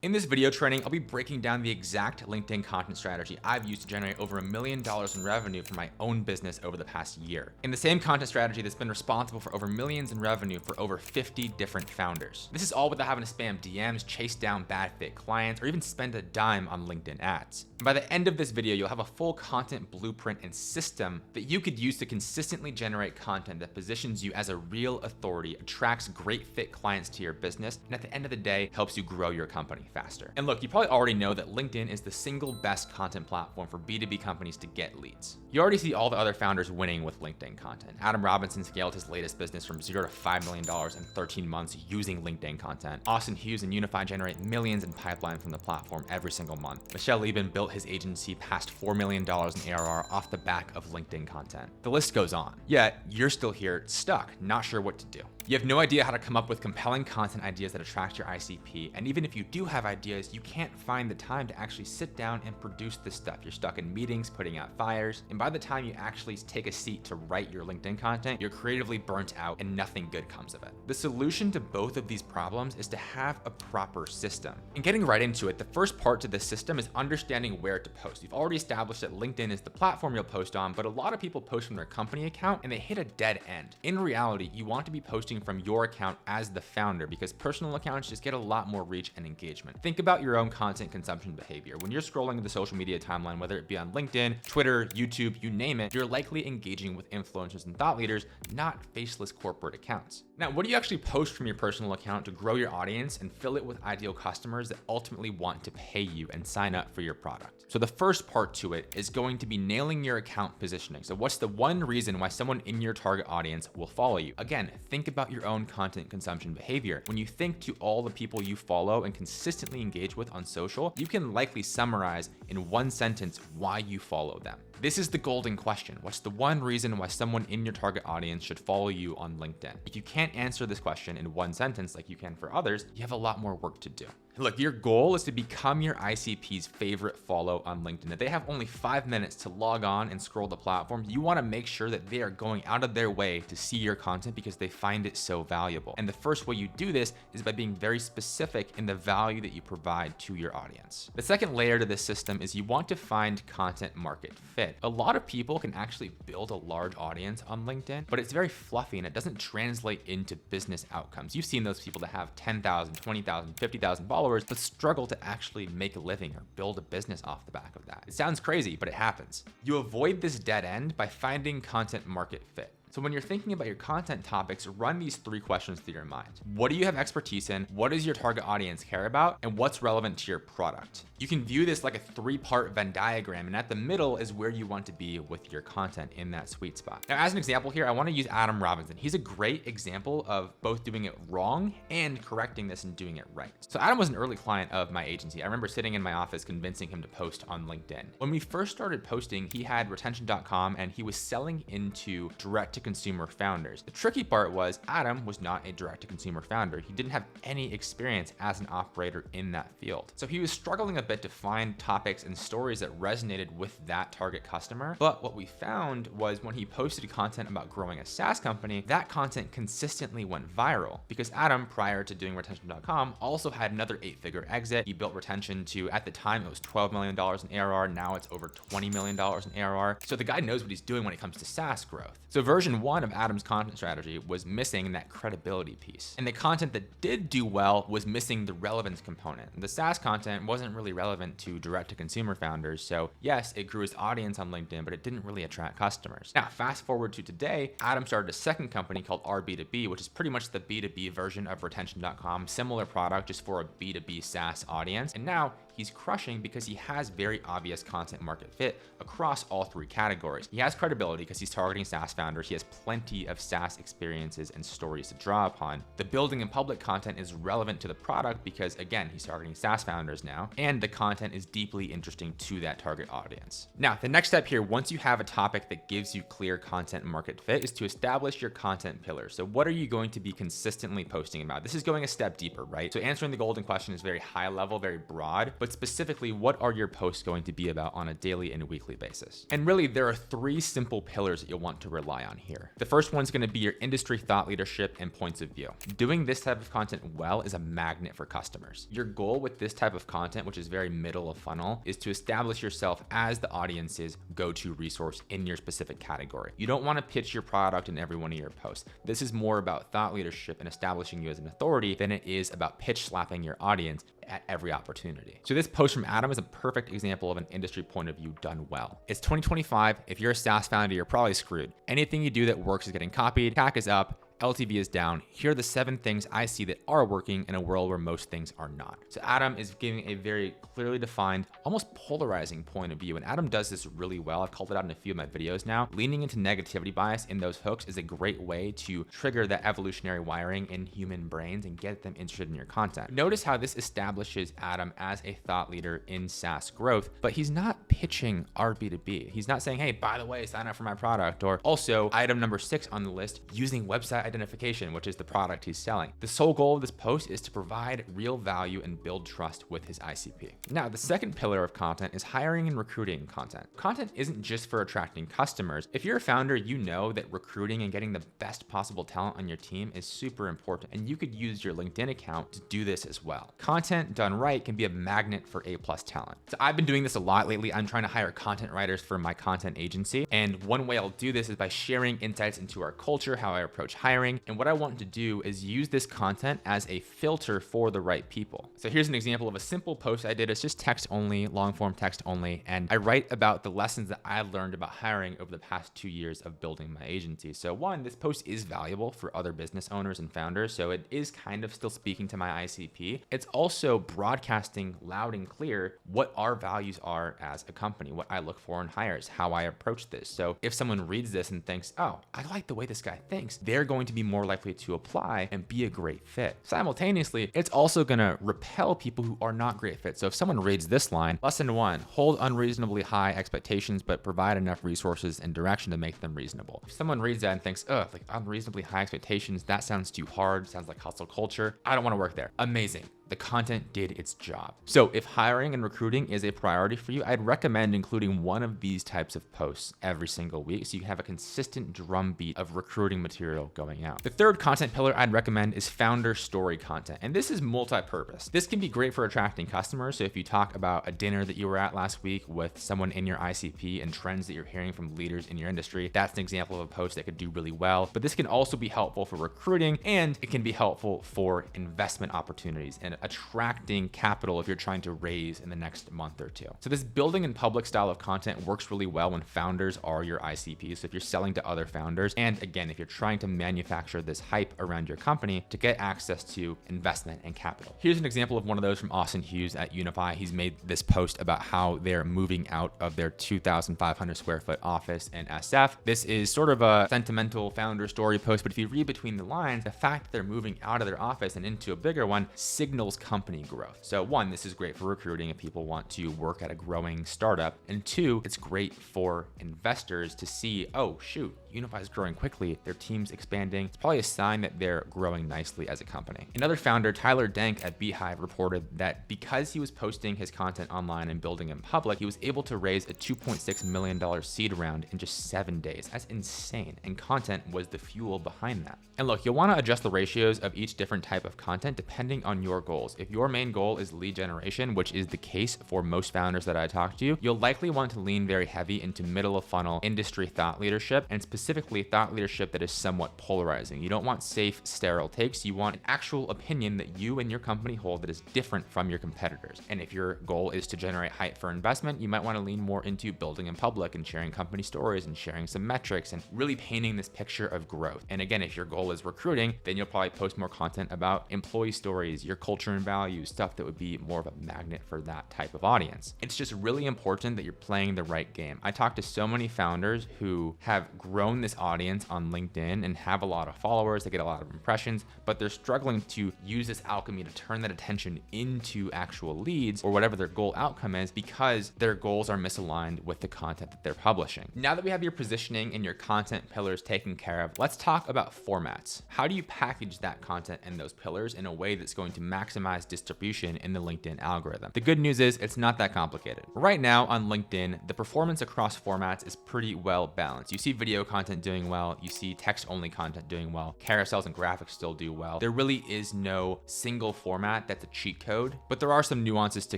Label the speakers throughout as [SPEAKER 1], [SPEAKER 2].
[SPEAKER 1] In this video training, I'll be breaking down the exact LinkedIn content strategy I've used to generate over $1 million in revenue for my own business over the past year. And the same content strategy that's been responsible for over millions in revenue for over 50 different founders. This is all without having to spam DMs, chase down bad fit clients, or even spend a dime on LinkedIn ads. And by the end of this video, you'll have a full content blueprint and system that you could use to consistently generate content that positions you as a real authority, attracts great fit clients to your business, and at the end of the day, helps you grow your company faster. And look, you probably already know that LinkedIn is the single best content platform for B2B companies to get leads. You already see all the other founders winning with LinkedIn content. Adam Robinson scaled his latest business from $0 to $5 million in 13 months using LinkedIn content. Austin Hughes and Unify generate millions in pipeline from the platform every single month. Michelle Lieben built his agency past $4 million in ARR off the back of LinkedIn content. The list goes on. Yet, you're still here, stuck, not sure what to do. You have no idea how to come up with compelling content ideas that attract your ICP, and even if you do have ideas, you can't find the time to actually sit down and produce this stuff. You're stuck in meetings, putting out fires, and by the time you actually take a seat to write your LinkedIn content, you're creatively burnt out and nothing good comes of it. The solution to both of these problems is to have a proper system. And getting right into it, the first part to this system is understanding where to post. You've already established that LinkedIn is the platform you'll post on, but a lot of people post from their company account and they hit a dead end. In reality, you want to be posting from your account as the founder because personal accounts just get a lot more reach and engagement. Think about your own content consumption behavior. When you're scrolling the social media timeline, whether it be on LinkedIn, Twitter, YouTube, you name it, you're likely engaging with influencers and thought leaders, not faceless corporate accounts. Now, what do you actually post from your personal account to grow your audience and fill it with ideal customers that ultimately want to pay you and sign up for your product? So the first part to it is going to be nailing your account positioning. So what's the one reason why someone in your target audience will follow you? Again, think about your own content consumption behavior. When you think to all the people you follow and consistently engage with on social, you can likely summarize in one sentence why you follow them. This is the golden question. What's the one reason why someone in your target audience should follow you on LinkedIn? If you can't answer this question in one sentence like you can for others, you have a lot more work to do. Look, your goal is to become your ICP's favorite follow on LinkedIn. If they have only 5 minutes to log on and scroll the platform, you want to make sure that they are going out of their way to see your content because they find it so valuable. And the first way you do this is by being very specific in the value that you provide to your audience. The second layer to this system is you want to find content market fit. A lot of people can actually build a large audience on LinkedIn, but it's very fluffy and it doesn't translate into business outcomes. You've seen those people that have 10,000, 20,000, 50,000 followers, but struggle to actually make a living or build a business off the back of that. It sounds crazy, but it happens. You avoid this dead end by finding content market fit. So when you're thinking about your content topics, run these 3 questions through your mind. What do you have expertise in? What does your target audience care about? And what's relevant to your product? You can view this like a 3-part Venn diagram, and at the middle is where you want to be with your content in that sweet spot. Now, as an example here, I want to use Adam Robinson. He's a great example of both doing it wrong and correcting this and doing it right. So Adam was an early client of my agency. I remember sitting in my office convincing him to post on LinkedIn. When we first started posting, he had retention.com and he was selling into direct-to-consumer founders. The tricky part was Adam was not a direct-to-consumer founder. He didn't have any experience as an operator in that field. So he was struggling a bit to find topics and stories that resonated with that target customer. But what we found was when he posted content about growing a SaaS company, that content consistently went viral because Adam, prior to doing retention.com, also had another 8-figure exit. He built retention to, at the time, it was $12 million in ARR. Now it's over $20 million in ARR. So the guy knows what he's doing when it comes to SaaS growth. So version 1 of Adam's content strategy was missing that credibility piece. And the content that did do well was missing the relevance component. The SaaS content wasn't really relevant to direct-to-consumer founders. So yes, it grew his audience on LinkedIn, but it didn't really attract customers. Now, fast forward to today, Adam started a second company called RB2B, which is pretty much the B2B version of retention.com, similar product just for a B2B SaaS audience. And now he's crushing because he has very obvious content market fit across all 3 categories. He has credibility because he's targeting SaaS founders. He has plenty of SaaS experiences and stories to draw upon. The building and public content is relevant to the product because, again, he's targeting SaaS founders now, and the content is deeply interesting to that target audience. Now, the next step here, once you have a topic that gives you clear content market fit, is to establish your content pillars. So what are you going to be consistently posting about? This is going a step deeper, right? So answering the golden question is very high level, very broad, but specifically, what are your posts going to be about on a daily and weekly basis? And really, there are 3 simple pillars that you'll want to rely on here. here. The first one's going to be your industry thought leadership and points of view. Doing this type of content well is a magnet for customers. Your goal with this type of content, which is very middle of funnel, is to establish yourself as the audience's go-to resource in your specific category. You don't want to pitch your product in every one of your posts. This is more about thought leadership and establishing you as an authority than it is about pitch slapping your audience at every opportunity. So this post from Adam is a perfect example of an industry point of view done well. It's 2025. If you're a SaaS founder, you're probably screwed. Anything you do that works is getting copied, CAC is up, LTV is down. Here are the 7 things I see that are working in a world where most things are not. So Adam is giving a very clearly defined, almost polarizing point of view. And Adam does this really well. I've called it out in a few of my videos now. Leaning into negativity bias in those hooks is a great way to trigger that evolutionary wiring in human brains and get them interested in your content. Notice how this establishes Adam as a thought leader in SaaS growth, but he's not pitching our B2B. He's not saying, hey, by the way, sign up for my product. Or also item number 6 on the list, using website identification, which is the product he's selling. The sole goal of this post is to provide real value and build trust with his ICP. Now, the second pillar of content is hiring and recruiting content. Content isn't just for attracting customers. If you're a founder, you know that recruiting and getting the best possible talent on your team is super important, and you could use your LinkedIn account to do this as well. Content done right can be a magnet for A+ talent. So I've been doing this a lot lately. I'm trying to hire content writers for my content agency, and one way I'll do this is by sharing insights into our culture, how I approach hiring. And what I want to do is use this content as a filter for the right people. So here's an example of a simple post I did. It's just text only, long form text only. And I write about the lessons that I learned about hiring over the past 2 years of building my agency. So one, this post is valuable for other business owners and founders. So it is kind of still speaking to my ICP. It's also broadcasting loud and clear what our values are as a company, what I look for in hires, how I approach this. So if someone reads this and thinks, oh, I like the way this guy thinks, they're going to be more likely to apply and be a great fit. Simultaneously, it's also going to repel people who are not great fits. So if someone reads this line, lesson 1, hold unreasonably high expectations, but provide enough resources and direction to make them reasonable. If someone reads that and thinks, like unreasonably high expectations, that sounds too hard, sounds like hustle culture, I don't want to work there. Amazing. The content did its job. So if hiring and recruiting is a priority for you, I'd recommend including one of these types of posts every single week so you have a consistent drumbeat of recruiting material going out. The third content pillar I'd recommend is founder story content. And this is multi-purpose. This can be great for attracting customers. So if you talk about a dinner that you were at last week with someone in your ICP and trends that you're hearing from leaders in your industry, that's an example of a post that could do really well. But this can also be helpful for recruiting, and it can be helpful for investment opportunities and attracting capital if you're trying to raise in the next month or 2. So this building in public style of content works really well when founders are your ICPs. So if you're selling to other founders, and again, if you're trying to manufacture this hype around your company to get access to investment and capital. Here's an example of one of those from Austin Hughes at Unify. He's made this post about how they're moving out of their 2,500 square foot office in SF. This is sort of a sentimental founder story post, but if you read between the lines, the fact that they're moving out of their office and into a bigger one signals company growth. So one, this is great for recruiting if people want to work at a growing startup. And 2, it's great for investors to see, oh shoot, Unify is growing quickly, their team's expanding. It's probably a sign that they're growing nicely as a company. Another founder, Tyler Denk at Beehive, reported that because he was posting his content online and building in public, he was able to raise a $2.6 million seed round in just 7 days. That's insane. And content was the fuel behind that. And look, you'll want to adjust the ratios of each different type of content depending on your goals. If your main goal is lead generation, which is the case for most founders that I talk to, you'll likely want to lean very heavy into middle of funnel industry thought leadership, and specifically thought leadership that is somewhat polarizing. You don't want safe, sterile takes. You want an actual opinion that you and your company hold that is different from your competitors. And if your goal is to generate hype for investment, you might want to lean more into building in public and sharing company stories and sharing some metrics and really painting this picture of growth. And again, if your goal is recruiting, then you'll probably post more content about employee stories, your culture and values, stuff that would be more of a magnet for that type of audience. It's just really important that you're playing the right game. I talk to so many founders who have grown this audience on LinkedIn and have a lot of followers, they get a lot of impressions, but they're struggling to use this alchemy to turn that attention into actual leads or whatever their goal outcome is because their goals are misaligned with the content that they're publishing. Now that we have your positioning and your content pillars taken care of, let's talk about formats. How do you package that content and those pillars in a way that's going to maximize maximize distribution in the LinkedIn algorithm. The good news is it's not that complicated. Right now on LinkedIn, the performance across formats is pretty well balanced. You see video content doing well, you see text-only content doing well, carousels and graphics still do well. There really is no single format that's a cheat code, but there are some nuances to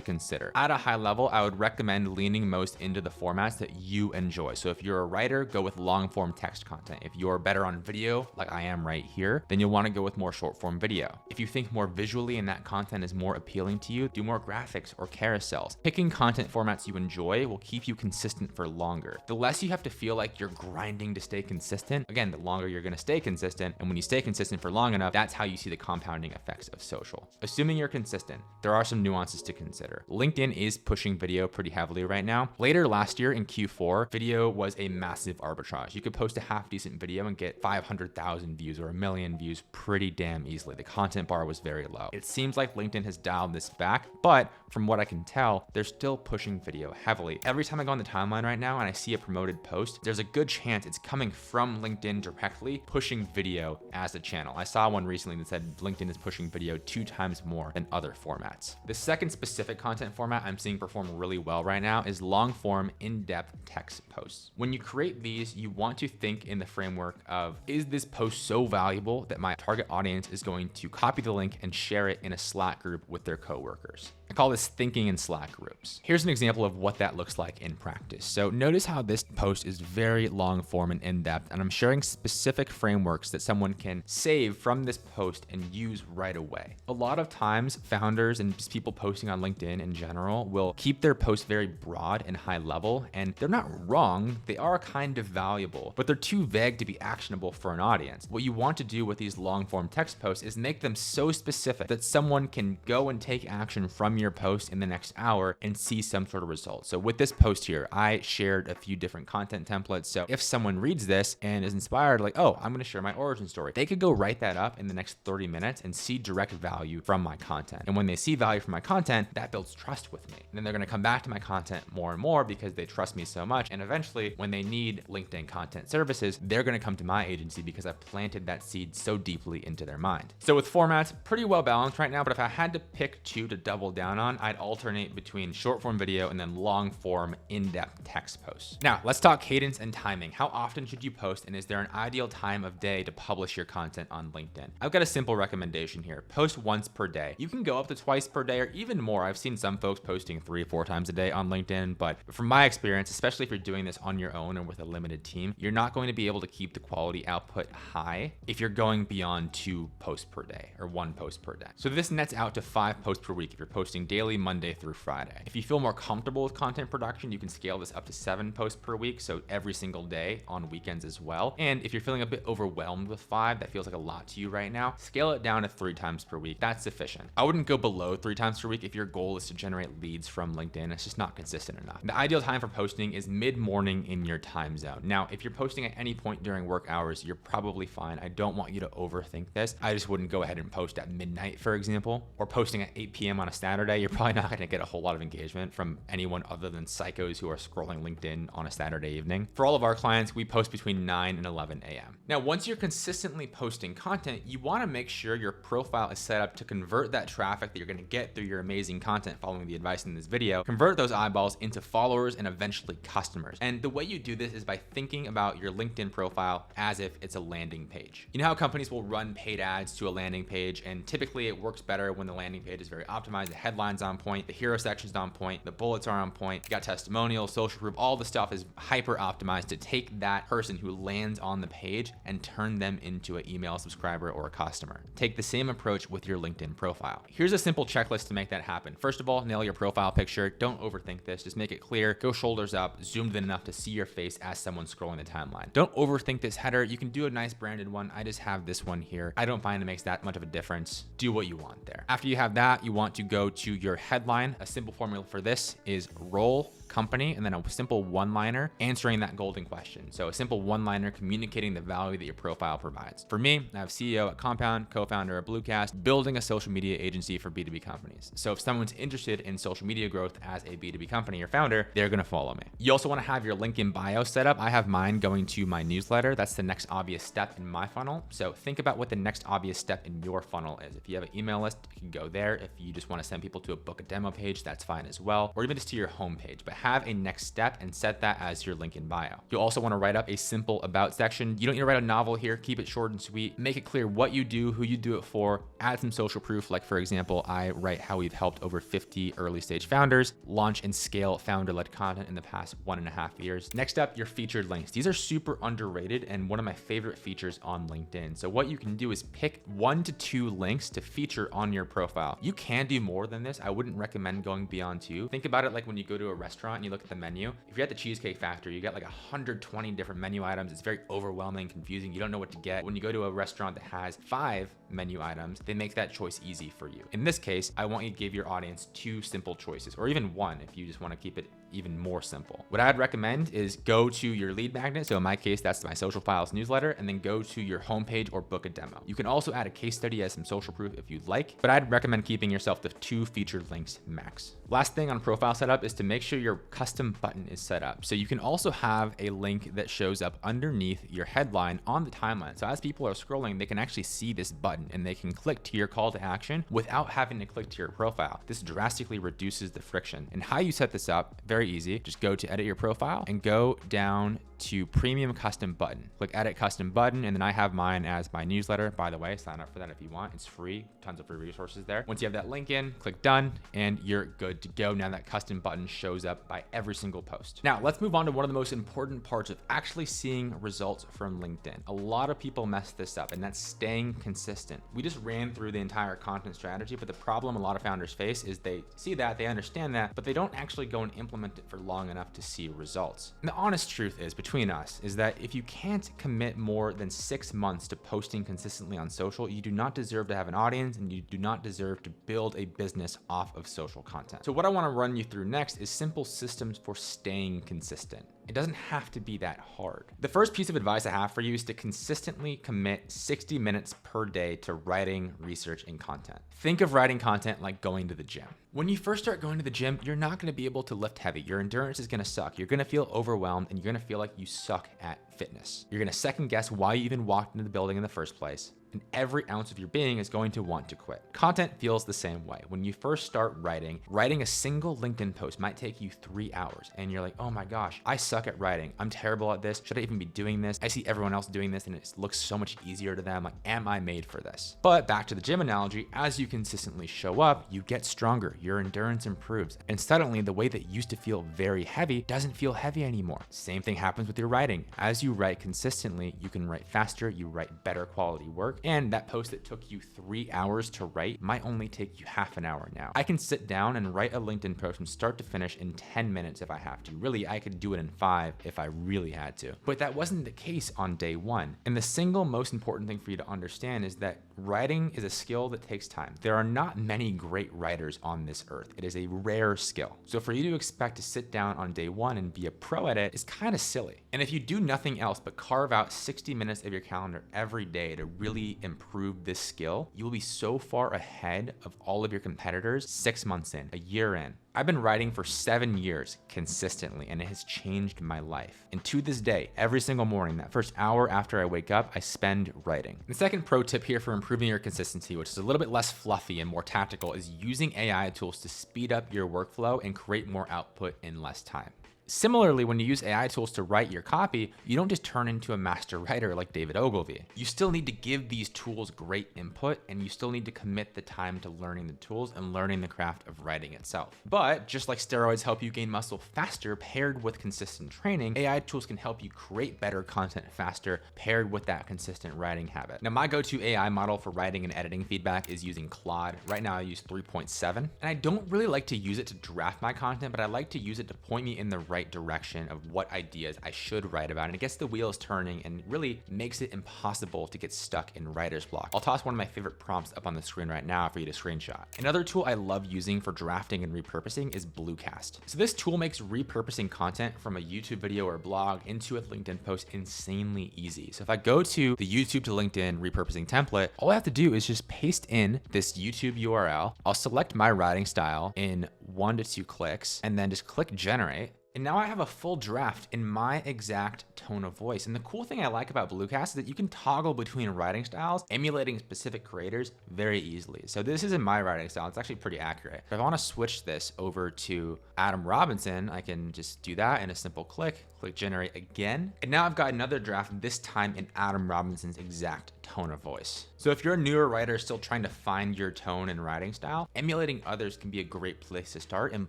[SPEAKER 1] consider. At a high level, I would recommend leaning most into the formats that you enjoy. So if you're a writer, go with long form text content. If you're better on video, like I am right here, then you'll want to go with more short form video. If you think more visually and that content is more appealing to you, do more graphics or carousels. Picking content formats you enjoy will keep you consistent for longer. The less you have to feel like you're grinding to stay consistent, again, the longer you're going to stay consistent. And when you stay consistent for long enough, that's how you see the compounding effects of social. Assuming you're consistent, there are some nuances to consider. LinkedIn is pushing video pretty heavily right now. Later last year in Q4, video was a massive arbitrage. You could post a half decent video and get 500,000 views or 1 million views pretty damn easily. The content bar was very low. It seems like LinkedIn has dialed this back, but from what I can tell, they're still pushing video heavily. Every time I go on the timeline right now and I see a promoted post, there's a good chance it's coming from LinkedIn directly, pushing video as a channel. I saw one recently that said LinkedIn is pushing video 2 times more than other formats. The second specific content format I'm seeing perform really well right now is long form, in-depth text posts. When you create these, you want to think in the framework of, is this post so valuable that my target audience is going to copy the link and share it in a Slack group with their coworkers? I call this thinking in Slack groups. Here's an example of what that looks like in practice. So notice how this post is very long form and in-depth, and I'm sharing specific frameworks that someone can save from this post and use right away. A lot of times, founders and just people posting on LinkedIn in general will keep their posts very broad and high level, and they're not wrong. They are kind of valuable, but they're too vague to be actionable for an audience. What you want to do with these long form text posts is make them so specific that someone can go and take action from your post in the next hour and see some sort of result. So with this post here, I shared a few different content templates. So if someone reads this and is inspired, like, oh, I'm going to share my origin story, they could go write that up in the next 30 minutes and see direct value from my content. And when they see value from my content, that builds trust with me. And then they're going to come back to my content more and more because they trust me so much. And eventually, when they need LinkedIn content services, they're going to come to my agency because I planted that seed so deeply into their mind. So with formats, pretty well balanced right now, but if I had to pick 2 to double down on, I'd alternate between short form video and then long form in-depth text posts. Now, let's talk cadence and timing. How often should you post, and is there an ideal time of day to publish your content on LinkedIn? I've got a simple recommendation here. Post once per day. You can go up to twice per day or even more. I've seen some folks posting 3 or 4 times a day on LinkedIn, but from my experience, especially if you're doing this on your own or with a limited team, you're not going to be able to keep the quality output high if you're going beyond 2 posts per day or 1 post per day. So this nets out to 5 posts per week if you're posting daily, Monday through Friday. If you feel more comfortable with content production, you can scale this up to 7 posts per week, so every single day on weekends as well. And if you're feeling a bit overwhelmed with 5, that feels like a lot to you right now, scale it down to 3 times per week. That's sufficient. I wouldn't go below 3 times per week if your goal is to generate leads from LinkedIn. It's just not consistent enough. The ideal time for posting is mid-morning in your time zone. Now, if you're posting at any point during work hours, you're probably fine. I don't want you to overthink this. I just wouldn't go ahead and post at midnight, for example, or posting at 8 p.m. on a Saturday. You're probably not going to get a whole lot of engagement from anyone other than psychos who are scrolling LinkedIn on a Saturday evening. For all of our clients, we post between 9 and 11 a.m. Now, once you're consistently posting content, you want to make sure your profile is set up to convert that traffic that you're going to get through your amazing content following the advice in this video, convert those eyeballs into followers and eventually customers. And the way you do this is by thinking about your LinkedIn profile as if it's a landing page. You know how companies will run paid ads to a landing page, and typically it works better when the landing page is very optimized, the headline's on point, the hero section's on point, the bullets are on point, you got testimonials, social proof, all the stuff is hyper optimized to take that person who lands on the page and turn them into an email subscriber or a customer. Take the same approach with your LinkedIn profile. Here's a simple checklist to make that happen. First of all, nail your profile picture. Don't overthink this. Just make it clear. Go shoulders up, zoomed in enough to see your face as someone scrolling the timeline. Don't overthink this header. You can do a nice branded one. I just have this one here. I don't find it makes that much of a difference. Do what you want there. After you have that, you want to go to your headline. A simple formula for this is role, company, and then a simple one-liner answering that golden question. So a simple one-liner communicating the value that your profile provides. For me, I have CEO at Compound, co-founder at Bluecast, building a social media agency for B2B companies. So if someone's interested in social media growth as a B2B company or founder, they're gonna follow me. You also wanna have your link in bio set up. I have mine going to my newsletter. That's the next obvious step in my funnel. So think about what the next obvious step in your funnel is. If you have an email list, you can go there. If you just wanna send people to a book a demo page, that's fine as well, or even just to your homepage, but have a next step and set that as your link in bio. You'll also wanna write up a simple about section. You don't need to write a novel here. Keep it short and sweet. Make it clear what you do, who you do it for, add some social proof. Like for example, I write how we've helped over 50 early stage founders launch and scale founder-led content in the past 1.5 years. Next up, your featured links. These are super underrated and one of my favorite features on LinkedIn. So what you can do is pick 1 to 2 links to feature on your profile. You can do more than this. I wouldn't recommend going beyond 2. Think about it like when you go to a restaurant and you look at the menu. If you're at the Cheesecake Factory, you get like 120 different menu items. It's very overwhelming, confusing. You don't know what to get. When you go to a restaurant that has 5 menu items, they make that choice easy for you. In this case, I want you to give your audience 2 simple choices, or even 1 if you just want to keep it even more simple. What I'd recommend is go to your lead magnet. So in my case, that's my Social Files newsletter, and then go to your homepage or book a demo. You can also add a case study as some social proof if you'd like, but I'd recommend keeping yourself to 2 featured links max. Last thing on profile setup is to make sure your custom button is set up. So you can also have a link that shows up underneath your headline on the timeline. So as people are scrolling, they can actually see this button and they can click to your call to action without having to click to your profile. This drastically reduces the friction. And how you set this up, very easy. Just go to edit your profile and go down to premium custom button. Click edit custom button, and then I have mine as my newsletter. By the way, sign up for that if you want. It's free, tons of free resources there. Once you have that link in, click done, and you're good to go. Now that custom button shows up by every single post. Now let's move on to one of the most important parts of actually seeing results from LinkedIn. A lot of people mess this up, and that's staying consistent. We just ran through the entire content strategy, but the problem a lot of founders face is they see that, they understand that, but they don't actually go and implement it for long enough to see results. And the honest truth is, between us, is that if you can't commit more than 6 months to posting consistently on social, you do not deserve to have an audience, and you do not deserve to build a business off of social content. So what I want to run you through next is simple systems for staying consistent. It doesn't have to be that hard. The first piece of advice I have for you is to consistently commit 60 minutes per day to writing, research, and content. Think of writing content like going to the gym. When you first start going to the gym, you're not going to be able to lift heavy. Your endurance is going to suck. You're going to feel overwhelmed, and you're going to feel like you suck at fitness. You're going to second guess why you even walked into the building in the first place. And every ounce of your being is going to want to quit. Content feels the same way. When you first start writing a single LinkedIn post might take you 3 hours, and you're like, oh my gosh, I suck at writing. I'm terrible at this. Should I even be doing this? I see everyone else doing this and it looks so much easier to them. Like, am I made for this? But back to the gym analogy, as you consistently show up, you get stronger, your endurance improves, and suddenly the way that used to feel very heavy doesn't feel heavy anymore. Same thing happens with your writing. As you write consistently, you can write faster, you write better quality work, and that post that took you 3 hours to write might only take you half an hour now. I can sit down and write a LinkedIn post from start to finish in 10 minutes if I have to. Really, I could do it in 5 if I really had to. But that wasn't the case on day 1. And the single most important thing for you to understand is that writing is a skill that takes time. There are not many great writers on this earth. It is a rare skill. So for you to expect to sit down on day 1 and be a pro at it is kind of silly. And if you do nothing else but carve out 60 minutes of your calendar every day to really improve this skill, you will be so far ahead of all of your competitors 6 months in, a year in. I've been writing for 7 years consistently, and it has changed my life. And to this day, every single morning, that first hour after I wake up, I spend writing. The second pro tip here for improving your consistency, which is a little bit less fluffy and more tactical, is using AI tools to speed up your workflow and create more output in less time. Similarly, when you use AI tools to write your copy, you don't just turn into a master writer like David Ogilvy. You still need to give these tools great input, and you still need to commit the time to learning the tools and learning the craft of writing itself. But just like steroids help you gain muscle faster paired with consistent training, AI tools can help you create better content faster paired with that consistent writing habit. Now, my go-to AI model for writing and editing feedback is using Claude. Right now I use 3.7, and I don't really like to use it to draft my content, but I like to use it to point me in the right right direction of what ideas I should write about. And it gets the wheels turning and really makes it impossible to get stuck in writer's block. I'll toss one of my favorite prompts up on the screen right now for you to screenshot. Another tool I love using for drafting and repurposing is Bluecast. So this tool makes repurposing content from a YouTube video or blog into a LinkedIn post insanely easy. So if I go to the YouTube to LinkedIn repurposing template, all I have to do is just paste in this YouTube URL. I'll select my writing style in 1 to 2 clicks and then just click generate. And now I have a full draft in my exact tone of voice. And the cool thing I like about Bluecast is that you can toggle between writing styles, emulating specific creators very easily. So this isn't my writing style. It's actually pretty accurate. If I want to switch this over to Adam Robinson, I can just do that in a simple click generate again. And now I've got another draft, this time in Adam Robinson's exact tone of voice. So if you're a newer writer still trying to find your tone and writing style, emulating others can be a great place to start, and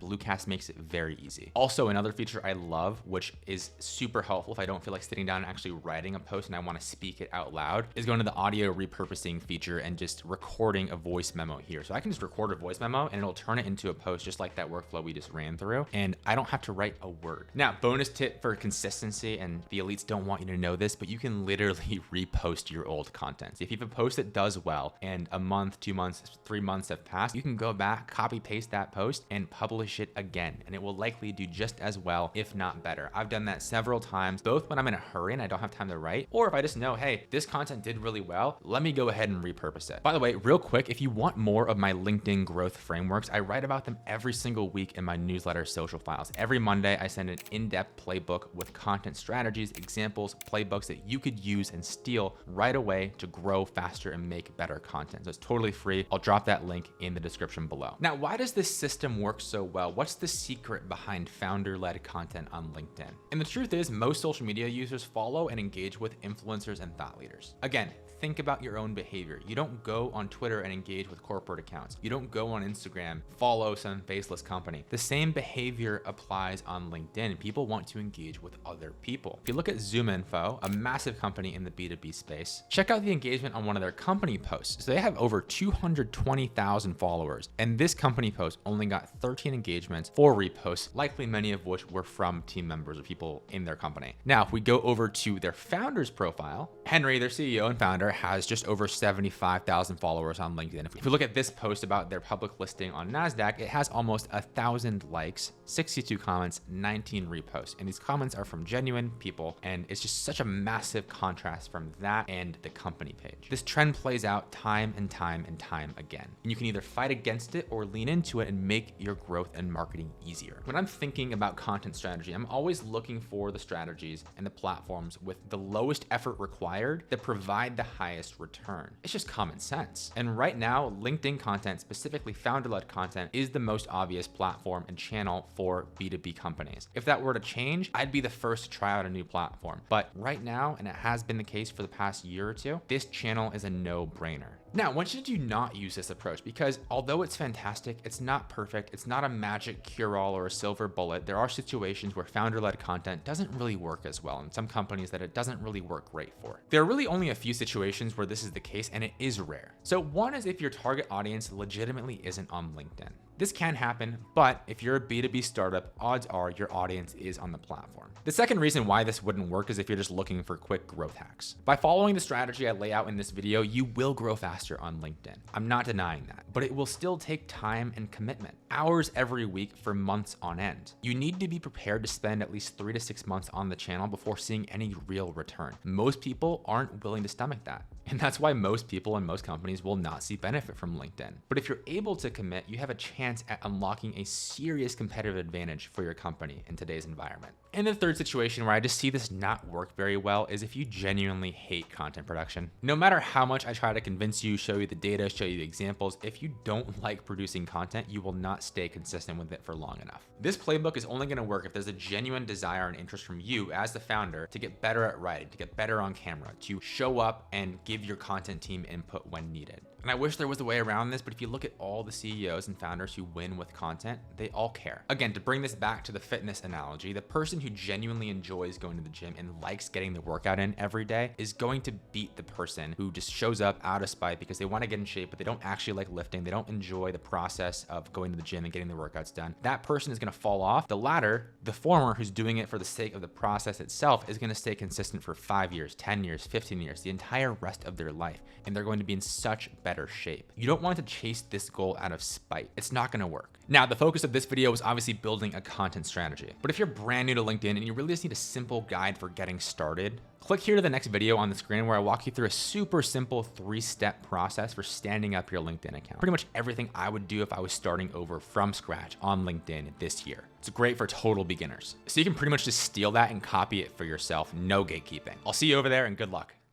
[SPEAKER 1] Bluecast makes it very easy. Also, another feature I love, which is super helpful if I don't feel like sitting down and actually writing a post and I want to speak it out loud, is going to the audio repurposing feature and just recording a voice memo here. So I can just record a voice memo and it'll turn it into a post just like that workflow we just ran through, and I don't have to write a word. Now, bonus tip for consistency, and the elites don't want you to know this, but you can literally repost your old content. So if you have a post that does well and a month, 2 months, 3 months have passed, you can go back, copy paste that post and publish it again, and it will likely do just as well, if not better. I've done that several times, both when I'm in a hurry and I don't have time to write, or if I just know, hey, this content did really well, let me go ahead and repurpose it. By the way, real quick, if you want more of my LinkedIn growth frameworks, I write about them every single week in my newsletter, Social Files. Every Monday, I send an in-depth playbook with content strategies, examples, playbooks that you could use and steal right away to grow faster and make better content. So it's totally free. I'll drop that link in the description below. Now, why does this system work so well? What's the secret behind founder-led content on LinkedIn? And the truth is, most social media users follow and engage with influencers and thought leaders. Again, think about your own behavior. You don't go on Twitter and engage with corporate accounts. You don't go on Instagram, follow some faceless company. The same behavior applies on LinkedIn. People want to engage with other people. If you look at ZoomInfo, a massive company in the B2B space, check out the engagement on one of their company posts. So they have over 220,000 followers, and this company post only got 13 engagements, 4 reposts, likely many of which were from team members or people in their company. Now, if we go over to their founder's profile, Henry, their CEO and founder, has just over 75,000 followers on LinkedIn. If we look at this post about their public listing on NASDAQ, it has almost 1,000 likes, 62 comments, 19 reposts. And these comments are from genuine people. And it's just such a massive contrast from that and the company page. This trend plays out time and time and time again. And you can either fight against it or lean into it and make your growth and marketing easier. When I'm thinking about content strategy, I'm always looking for the strategies and the platforms with the lowest effort required that provide the highest return. It's just common sense. And right now, LinkedIn content, specifically founder-led content, is the most obvious platform and channel for B2B companies. If that were to change, I'd be the first to try out a new platform. But right now, and it has been the case for the past year or two, this channel is a no-brainer. Now, when should you not use this approach? Because although it's fantastic, it's not perfect, it's not a magic cure-all or a silver bullet. There are situations where founder-led content doesn't really work as well, and some companies that it doesn't really work great for. There are really only a few situations where this is the case, and it is rare. So one is if your target audience legitimately isn't on LinkedIn. This can happen, but if you're a B2B startup, odds are your audience is on the platform. The second reason why this wouldn't work is if you're just looking for quick growth hacks. By following the strategy I lay out in this video, you will grow faster on LinkedIn. I'm not denying that, but it will still take time and commitment, hours every week for months on end. You need to be prepared to spend at least 3 to 6 months on the channel before seeing any real return. Most people aren't willing to stomach that. And that's why most people and most companies will not see benefit from LinkedIn. But if you're able to commit, you have a chance at unlocking a serious competitive advantage for your company in today's environment. And the third situation where I just see this not work very well is if you genuinely hate content production. No matter how much I try to convince you, show you the data, show you the examples, if you don't like producing content, you will not stay consistent with it for long enough. This playbook is only going to work if there's a genuine desire and interest from you as the founder to get better at writing, to get better on camera, to show up and give your content team input when needed. And I wish there was a way around this, but if you look at all the CEOs and founders who win with content, they all care. Again, to bring this back to the fitness analogy, the person who genuinely enjoys going to the gym and likes getting the workout in every day is going to beat the person who just shows up out of spite because they want to get in shape, but they don't actually like lifting. They don't enjoy the process of going to the gym and getting the workouts done. That person is going to fall off. The latter, the former, who's doing it for the sake of the process itself, is going to stay consistent for 5 years, 10 years, 15 years, the entire rest of their life. And they're going to be in such better shape. You don't want to chase this goal out of spite. It's not going to work. Now, the focus of this video was obviously building a content strategy. But if you're brand new to LinkedIn and you really just need a simple guide for getting started, click here to the next video on the screen where I walk you through a super simple 3-step process for standing up your LinkedIn account. Pretty much everything I would do if I was starting over from scratch on LinkedIn this year. It's great for total beginners. So you can pretty much just steal that and copy it for yourself. No gatekeeping. I'll see you over there and good luck.